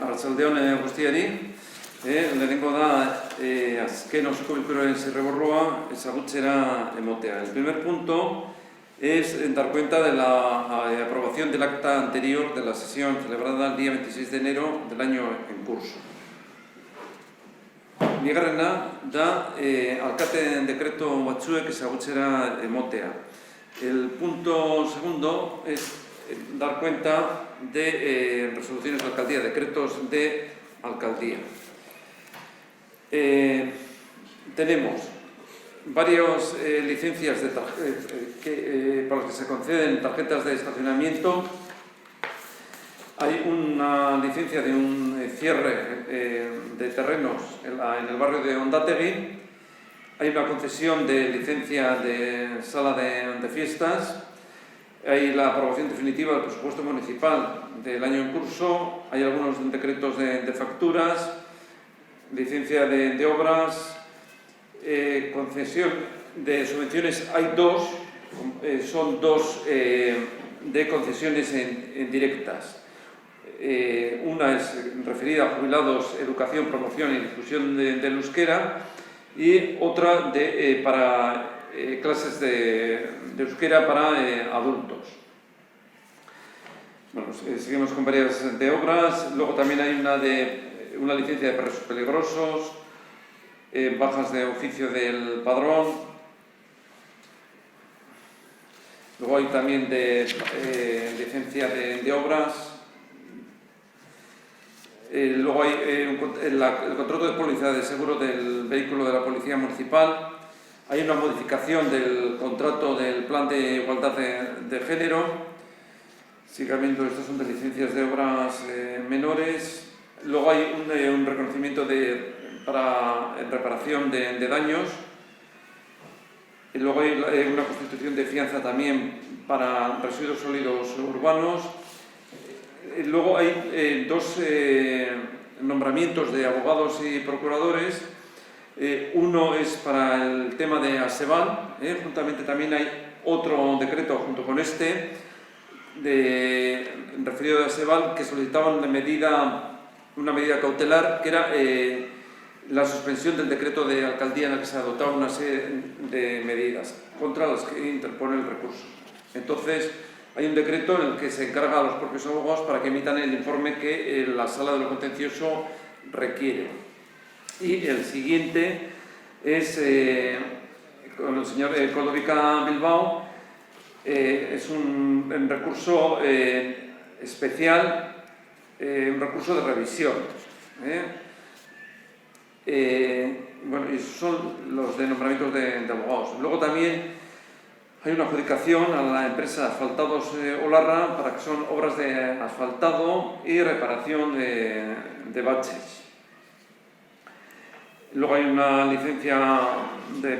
arratsaldeon guztiari. Lehenengo da azken osoko bilkuraren zirriborroa ezagutzera emotea. El primer punto es dar cuenta de la aprobación del acta anterior de la sesión celebrada el día 26 de enero del año en curso. Bigarrena da alkateen dekreto batzuek ezagutzera emotea. El punto segundo es dar cuenta de resoluciones de alcaldía, decretos de alcaldía. Tenemos varias licencias para las que se conceden tarjetas de estacionamiento. Hay una licencia de un cierre de terrenos en el barrio de Ondategui. Hay una concesión de licencia de sala de fiestas. Hay la aprobación definitiva del presupuesto municipal del año en curso. Hay algunos decretos de facturas, licencia de obras, concesión de subvenciones. Hay dos, son dos de concesiones en directas. Una es referida a jubilados, educación, promoción y difusión del euskera, y otra para clases de euskera para adultos. Bueno, seguimos con varias de obras. Luego también hay una licencia de perros peligrosos, bajas de oficio del padrón. Luego hay también licencia de obras. Luego hay el contrato de póliza de seguro del vehículo de la Policía Municipal. Hay una modificación del contrato del Plan de Igualdad de Género. Sigamente, estos son de licencias de obras menores. Luego hay un reconocimiento para reparación de daños. Y luego hay una constitución de fianza también para residuos sólidos urbanos. Luego hay dos nombramientos de abogados y procuradores. Uno es para el tema de ASEVAL. Juntamente también hay otro decreto junto con este referido a ASEVAL, que solicitaban una medida cautelar, que era la suspensión del decreto de alcaldía en el que se adoptaba una serie de medidas contra las que interpone el recurso. Entonces, hay un decreto en el que se encarga a los propios abogados para que emitan el informe que la Sala de lo Contencioso requiere. Y el siguiente es con el señor Colovica Bilbao. Es un recurso especial, un recurso de revisión. Bueno, y esos son los de nombramientos de abogados. Luego también hay una adjudicación a la empresa Asfaltados Olarra para que son obras de asfaltado y reparación de baches. Luego hay una licencia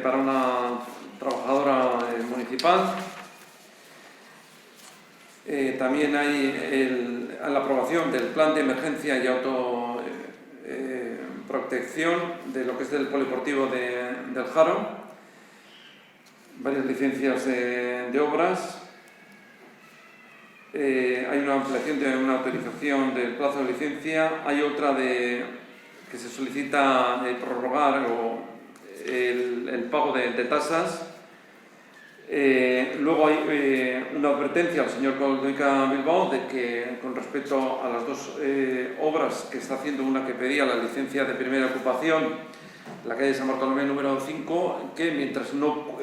para una trabajadora municipal. También hay la aprobación del plan de emergencia y autoprotección de lo que es del polideportivo del Jaro. Varias licencias de obras. Hay una ampliación de una autorización del plazo de licencia. Hay otra que se solicita prorrogar el pago de tasas. Luego hay una advertencia al señor Colovica Bilbao de que, con respecto a las dos obras que está haciendo, una que pedía la licencia de primera ocupación, la calle San Bartolomé número 5, que mientras no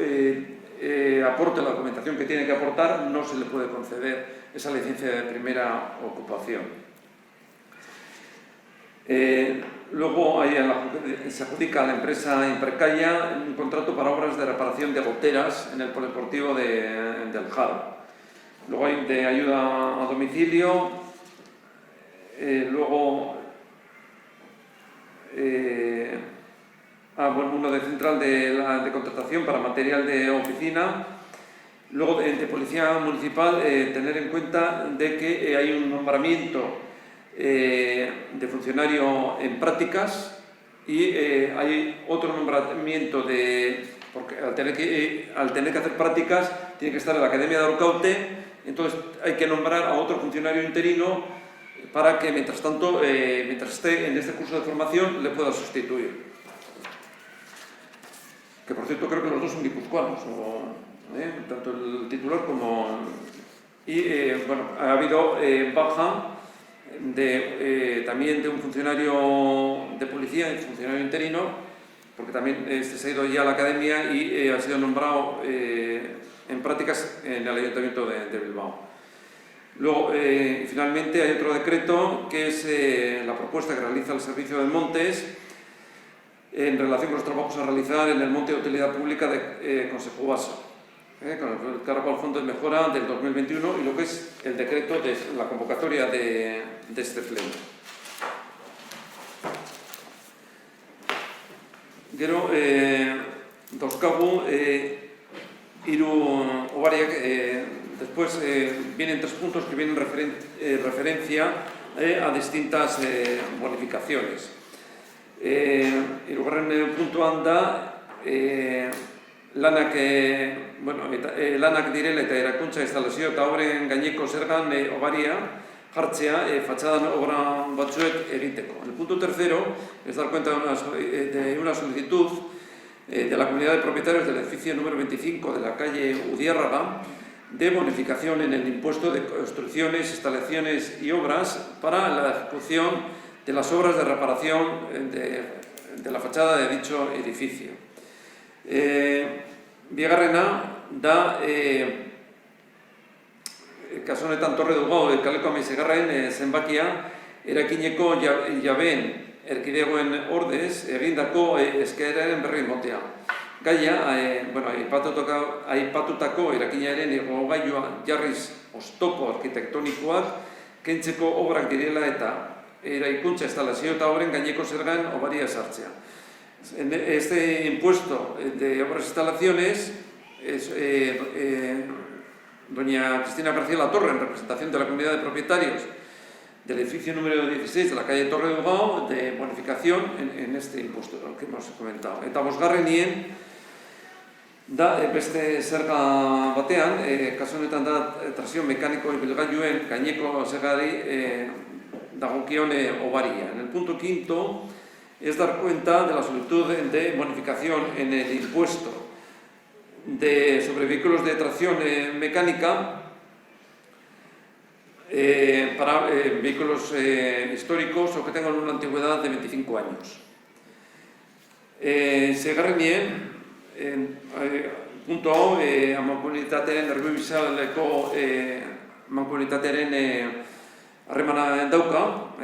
aporte la documentación que tiene que aportar, no se le puede conceder esa licencia de primera ocupación. Luego se adjudica a la empresa Impercaya un contrato para obras de reparación de goteras en el polideportivo del Jaro. Luego hay de ayuda a domicilio. Luego uno de central de contratación para material de oficina. Luego de policía municipal, tener en cuenta de que hay un nombramiento de funcionario en prácticas y hay otro nombramiento porque al tener que hacer prácticas tiene que estar en la Academia de Arkaute. Entonces hay que nombrar a otro funcionario interino para que mientras tanto, mientras esté en este curso de formación, le pueda sustituir. Que por cierto creo que los dos son guipuzcoanos, tanto el titular como... Y bueno, ha habido baja también de un funcionario de policía, un funcionario interino, porque también se ha ido ya a la academia y ha sido nombrado en prácticas en el Ayuntamiento de Bilbao. Luego, finalmente, hay otro decreto que es la propuesta que realiza el Servicio de Montes en relación con los trabajos a realizar en el monte de utilidad pública de Consejo Basa, con el cargo al Fondo de Mejora del 2021 y lo que es el decreto de la convocatoria de este pleno. Gero, dauzkagu hiru hobariak, después vienen 3 puntos que vienen referencia a distintas bonificaciones. Hirugarren puntuan da lanak direla eta erakuntza instalazio eta obren gaineko zergan hobaria jartzea fatxadan obra batzuek egiteko. El punto tercero es dar cuenta de una solicitud de la comunidad de propietarios del edificio número 25 de la calle Udiárraga de bonificación en el impuesto de construcciones, instalaciones y obras para la ejecución de las obras de reparación de la fachada de dicho edificio. Bigarrena da kasu honetan torre dugu kaleko 11. Zenbakia erakineko jabeen erkidegoen ordez egindako eskaeraren berri ematea. Gaia, aipatutako erakinaren igogailua jarriz oztopo arkitektonikoak kentzeko obrak direla eta eraikuntza instalazio eta obren gaineko zergan hobaria sartzea. Este impuesto de obras e instalaciones es doña Cristina García Latorre, en representación de la comunidad de propietarios del edificio número 16 de la calle Torre de Ugao, de bonificación en este impuesto, lo que hemos comentado. Eta bosgarrenien da beste zerga batean, kasu honetan da trazio mekaniko ibilgailuen gaineko zergari dagokion hobaria. En el punto quinto es dar cuenta de la solicitud de bonificación en el impuesto sobre vehículos de tracción mecánica para vehículos históricos o que tengan una antigüedad de 25 años. Segarrenien, punto hau, mankomunitatearen errebisaleko mankomunitatearen harremana dauka,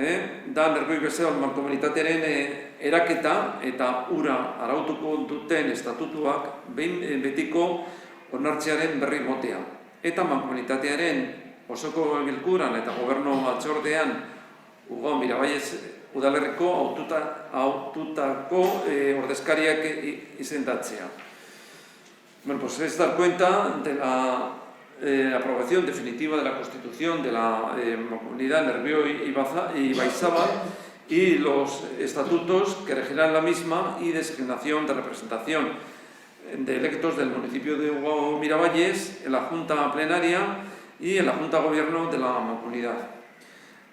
da errebisaleko mankomunitatearen eraketa eta ura arautuko duten estatutuak behin betiko onartzearen berri motea. Eta mankomunitatearen osoko bilkuran eta gobernu batzordean Ugao Miraballes udalerriko haututako ordezkariak izendatzea. Bueno, pues es dar cuenta de la aprobación definitiva de la Constitución de la Mancomunidad Nervión y Baizabal y los estatutos que regirán la misma y designación de representación de electos del municipio de Ugao Miraballes en la Junta Plenaria y en la Junta de Gobierno de la Mancomunidad.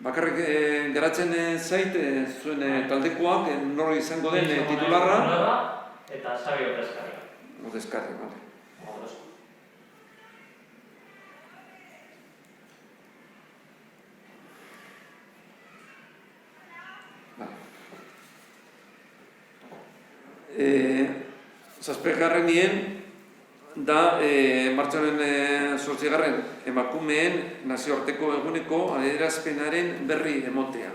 Bakarrik geratzen zait, zuen taldekoak, nori izango den titularra. Eta Xabi Ordezkaria. Ordezkaria, vale. Zazpigarrenien da martxoaren 8. emakumeen nazioarteko eguneko adierazpenaren berri emotea.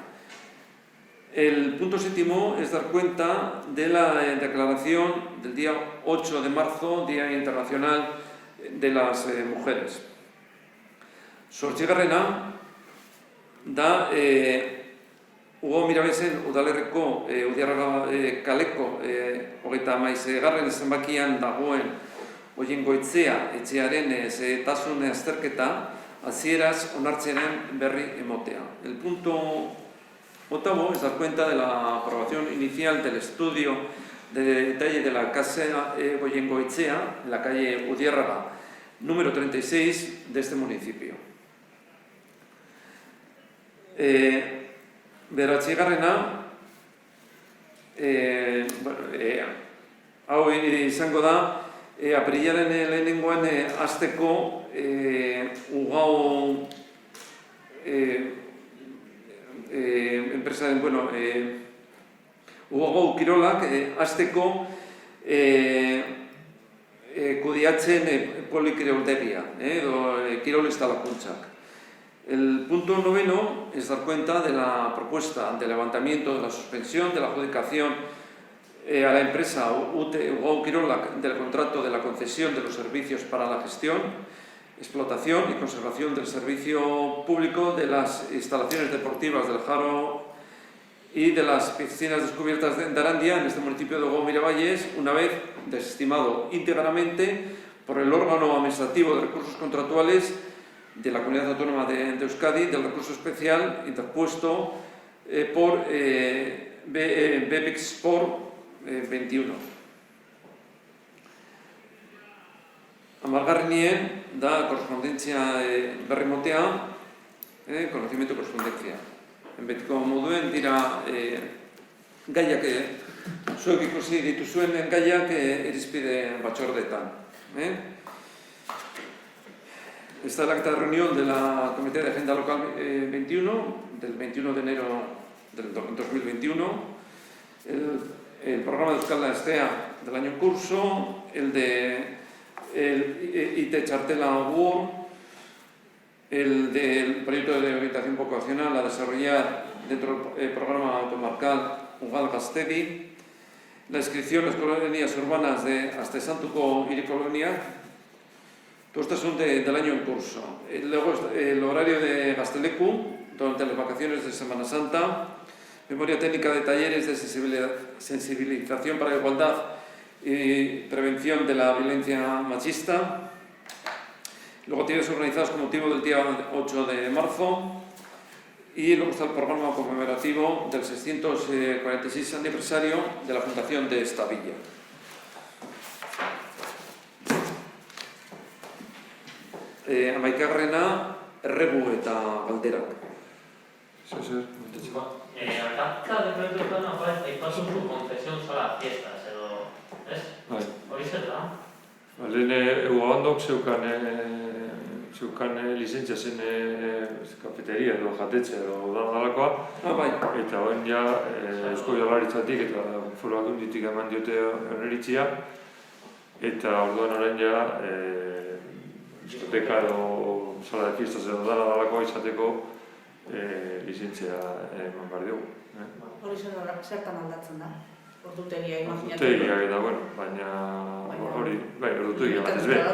El punto séptimo es dar cuenta de la declaración del día 8 de marzo, Día Internacional de las Mujeres. 8. da Ugao Mirabezen udalerriko Udiárraga kaleko 31. zenbakian dagoen Oiengoitzea etxearen zehetasun azterketa hasieraz onartzearen berri emotea. El punto octavo es dar cuenta de la aprobación inicial del estudio de detalle de la casa Oiengoitzea en la calle Udiárraga número 36 de este municipio. Bederatzigarrena, hau izango da, apirilaren lehenengoan hasteko Ugao enpresaren, Ugao kirolak hasteko kudeatzen polikiroldegia, edo kirol instalakuntzak. El punto 9 es dar cuenta de la propuesta de levantamiento de la suspensión de la adjudicación a la empresa Ugao Kirolak del contrato de la concesión de los servicios para la gestión, explotación y conservación del servicio público de las instalaciones deportivas del Haro y de las piscinas descubiertas de Arandia, en este municipio de Ugao Miravalles, una vez desestimado íntegramente por el órgano administrativo de recursos contractuales de la Comunidad Autónoma de Euskadi, del recurso especial interpuesto por BEPEX Sport 21. Amargarrenien da korrespondentzia berri motea, conocimiento korrespondentzia. Betiko moduen dira gaiak, zuek ikusi dituzuen gaiak irizpide batzordetan. Esta es la acta de reunión de la Comité de Agenda Local 21, del 21 de enero del 2021, el programa de Euskal Estea del año en curso, el de IT Chartela World, el del proyecto de orientación vocacional a desarrollar dentro del programa automarcal Ugal Gaztedi, la inscripción en las colonias urbanas de Astesantuko Irikolonia. Todos estos son del año en curso. Luego el horario de Gazteleku, durante las vacaciones de Semana Santa, memoria técnica de talleres de sensibilización para la igualdad y prevención de la violencia machista. Luego actividades organizadas con motivo del día 8 de marzo. Y luego está el programa conmemorativo del 646 aniversario de la fundación de esta villa. Amaikagarrena, erregu eta galderak. Acá de plano aparece paso su concesión solo a fiestas, ¿es? Hori zer da? Lehen Ugandok zeukan lizentzia zen kafeteria edo jatetxe edo dalakoa. Eta horren ja Eusko Jaurlaritzatik eta Foru Aldunditik eman diote oniritzia. Eta orduan horren ja diskoteka edo sala de fiestas edo dalakoa izateko lizentzia eman behar dugu. Hori zertan aldatzen da? Ordutegia imaginatu. Ordutegia eta, baina hori, ordutegia bat ez behar.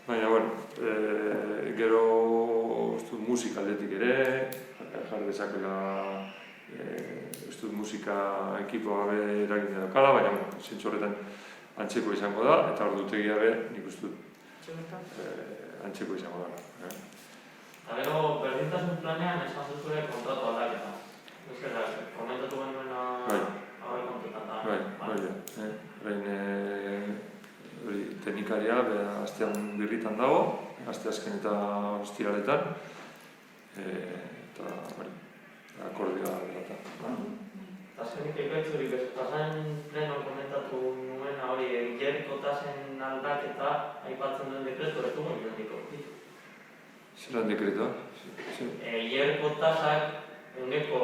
Baina, gero musika aldetik ere, jarri dezakela musika ekipoa eragin edokala, baina zentzu horretan antzeko izango da, eta ordutegia nik uste antzeko izango da. Gero, berdintasun planean esan duzure kontratu aldaketa. Komentatu genuena hori kontutan da. Hori teknikaria, astean birritan dago, asteazken eta ostiraletan, eta akordioa dela. Azkenik ikaitzurik ez, pasaen pleno komentatu nuena hori jerko tasen aldaketa aipatzen duen dekretu etu goi dendiko. Zeran dekretoa? Jerko tasak euneko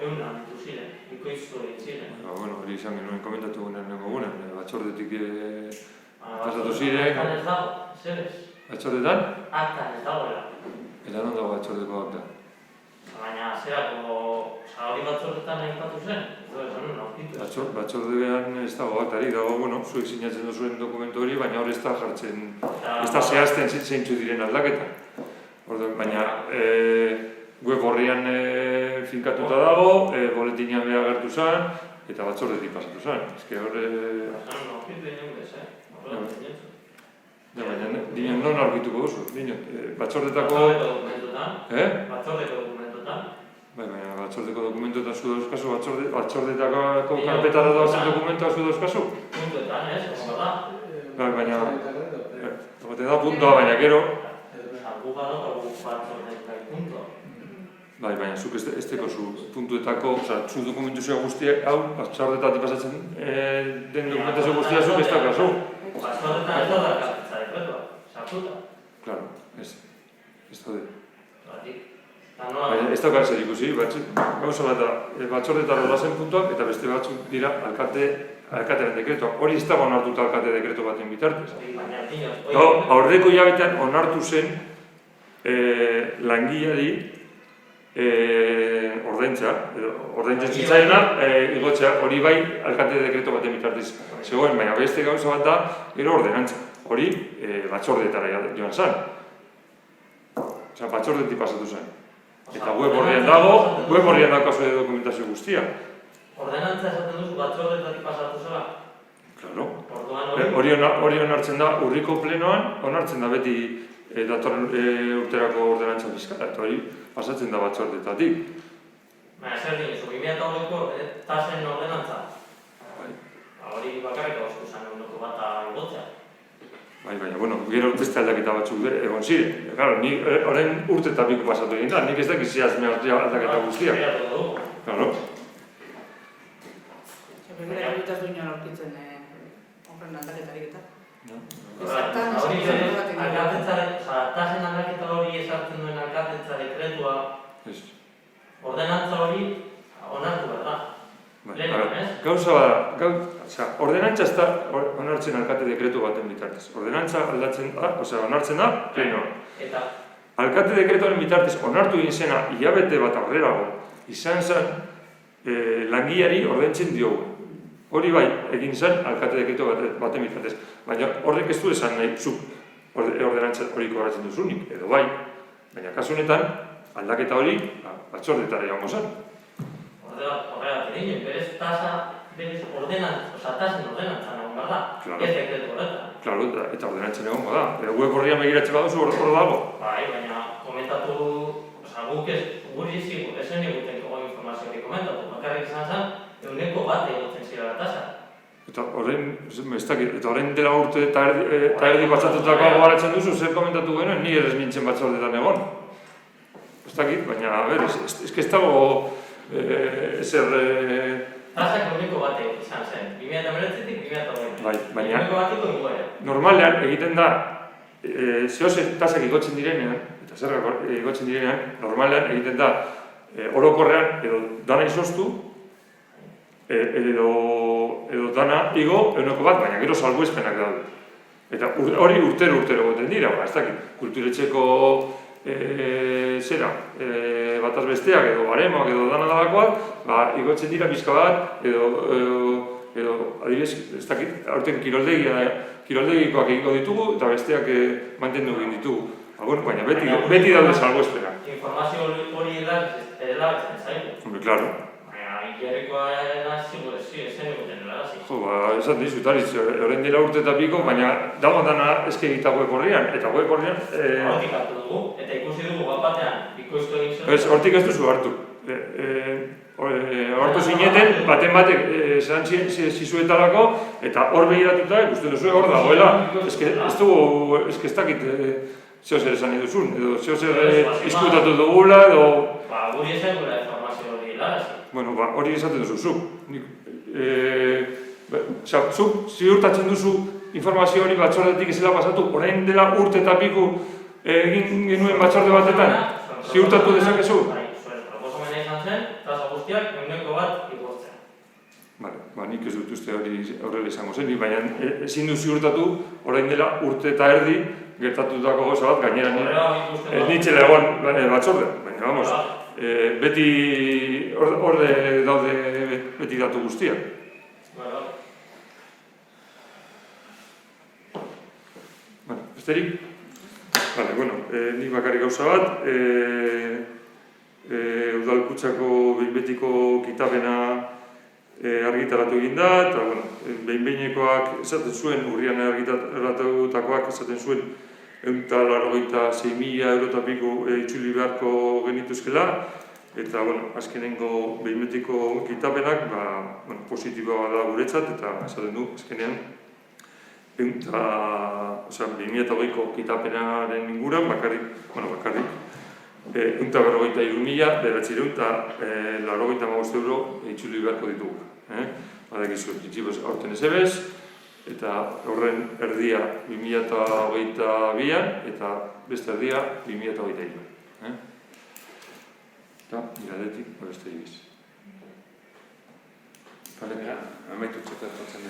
eunan ditu ziren, ikoiztu egin ziren. Hori izan genuen komentatu gunen egunen, batzordetik pasatu ziren. Aktan ez dago, zer ez? Batzordetan? Aktan ez dagoela. Eta non dago batzordeko akta? Baina zerako, hori batzordetan aipatu zen, edo esan nuen aurkitu. Batzordean ez dago aktarik, dago, zuek sinatzen duzuen dokumentu hori, baina hori ez da jartzen, ez da zehazten zeintzu diren aldaketa. Baina, web horrian finkatuta dago, boletinean beha agertu zen, eta batzordetik pasatu zen. Ez horre... Baina, dinen non aurkituko duzu, batzordetako... Batzordeko dokumentotan? Baina, batzordeko dokumentotan zu dauzkazu, batzordetako karpetara doazen dokumentoa zu dauzkazu? Puntuetan, ez, da. Baina, da puntua, baina gero... Algu badago batzordetako puntua. Bai, baina zuk ez tekozu puntuetako, zu dokumentazioa guztia, hau, batzordetatik pasatzen den dokumentazio guztia zuk ez dakazu. Batzordetan ez da alkatetza dekretua, sartuta. Claro, ez daude. Baina ez daukar zer ikusi, gauza bat da, batzordetara doazen puntuak eta beste batzuk dira alkatearen dekretuak. Hori ez dago onartuta alkate dekretu baten bitartez. Aurreko hilabetean onartu zen langileari ordaintzen zitzaiena igotzea, hori bai alkate dekretu baten bitartez zegoen, baina beste gauza bat da, gero ordenantza. Hori batzordetara joan zen. Batzordetik pasatu zen. Eta web horrian dago zure dokumentazio guztia. Ordenantza esaten duzu batzordetatik pasatu zela? Claro. Hori onartzen da, urriko plenoan, onartzen da beti datorren urterako ordenantza fiskala, eta hori pasatzen da batzordetatik. Baina, zer dinezu, 2008ko tasen ordenantza? Hori bakarrik agoztu zen eguneko bat igotzea. Baina, gero beste aldaketa batzuk egon ziren. Ni horren urte eta biko pasatu egin da, nik ez dakiz zehazme aldaketa guztia. Claro. Begira, egitaz duina lorkitzen horren aldaketarik eta. Tasen aldaketa hori esartzen duen alkatetza dekretua, ordenantza hori onartu behar da. Gauza bada, ordenantza ez da onartzen alkate dekretu baten bitartez. Ordenantza onartzen da plenoan. Alkate dekretuaren bitartez onartu egin zena hilabete bat aurrerago izan zen langileari ordaintzen diogu. Hori bai, egin zen alkate dekretu baten bitartez. Baina horrek ez du esan nahi zuk ordenantza hori kobratzen duzunik, edo bai. Baina kasu honetan aldaketa hori batzordetara joango zen. Horregatik egin, berez tasen ordenantza nagoen behar da, ez dekretu horretan. Claro, eta ordenantzen egongo da. Web horrian begiratzen baduzu hor dago. Bai, baina komentatu, guk guri ezen eguten informazio hori komentatu, bakarrik izan zen, eguneko bat egotzen zira tasa. Eta horrein dela urte eta erdi batzatutako garatzen duzu, zer komentatu genuen, ni ere ez nintzen batzordetan egon. Ez dakit, baina, ez dago ezer... Tasak eguneko bat izan zen, 2008-tik 2008. Baina, eguneko batiko ingoera. Normalean egiten da, zehoze tasak igotzen direnean, eta zerrak igotzen direnean, normalean egiten da, orokorrean edo dana izoztu, edo dana igo eguneko bat, baina gero salbuespenak daude. Eta hori urtero goten dira, ez dakit, kulturetxeko bataz besteak edo baremoak edo dana dalakoak, igotzen dira pizka bat, edo adibidez, ez dakit, aurten kiroldegikoak egingo ditugu eta besteak mantendu egin ditugu. Baina beti daude salbuespenak. Informazio hori erabatzen zaitu. Hombre, claro. Ikerrikoa zigur ezen egoten eragazi. Esan dizu, Taritz, horrein dira urte eta piko, baina dago dana eske egita web horrian, eta web horrian... Hortik hartu dugu, eta ikusi dugu bat batean, ikustu egin zuen... Ez, hortik ez duzu hartu. Hortu zineten, baten batek esan zizuetarako, eta hor behiratuta, ikusten duzu hor dagoela. Ez dugu, ez dakit zeo zer esan eduzun, edo zeo zer izkutatu dugula, edo... Guri esan gula informazio hori eragazi. Bueno, hori esaten duzu, zuk. Zuk ziurtatzen duzu informazio hori batzordetik ezela pasatu, orain dela urte eta piku egin genuen batzorde batetan, ziurtatu dezakezu? Zuen proposomena izan zen, tasa guztiak eguneko bat igortzea. Nik ez dut uste horrela izango zen, baina ezin du ziurtatu orain dela urte eta erdi gertatutako gauza bat, gainera ez nintzela egon batzorde, baina vamos. Beti horde daude beti datu guztiak. Besterik? Nik bakarrik gauza bat. Udalkutsako behin-betiko kitapena argitaratu egin da, eta behin-behinekoak esaten zuen, urrian argitaratakoak esaten zuen 186.000 euro eta piko itzuli beharko genituzkela, eta azkenengo behin-betiko kitapenak positiboa da guretzat, eta esaten du azkenean 2008ko kitapenaren inguran, bakarrik €153.985 itzuli beharko ditugu. Badakizu, printzipioz aurten ez ebez, eta horren erdia 2022an, eta beste erdia 2023an. Eta, iradetik, beste ibiz. Amaitu txetatzen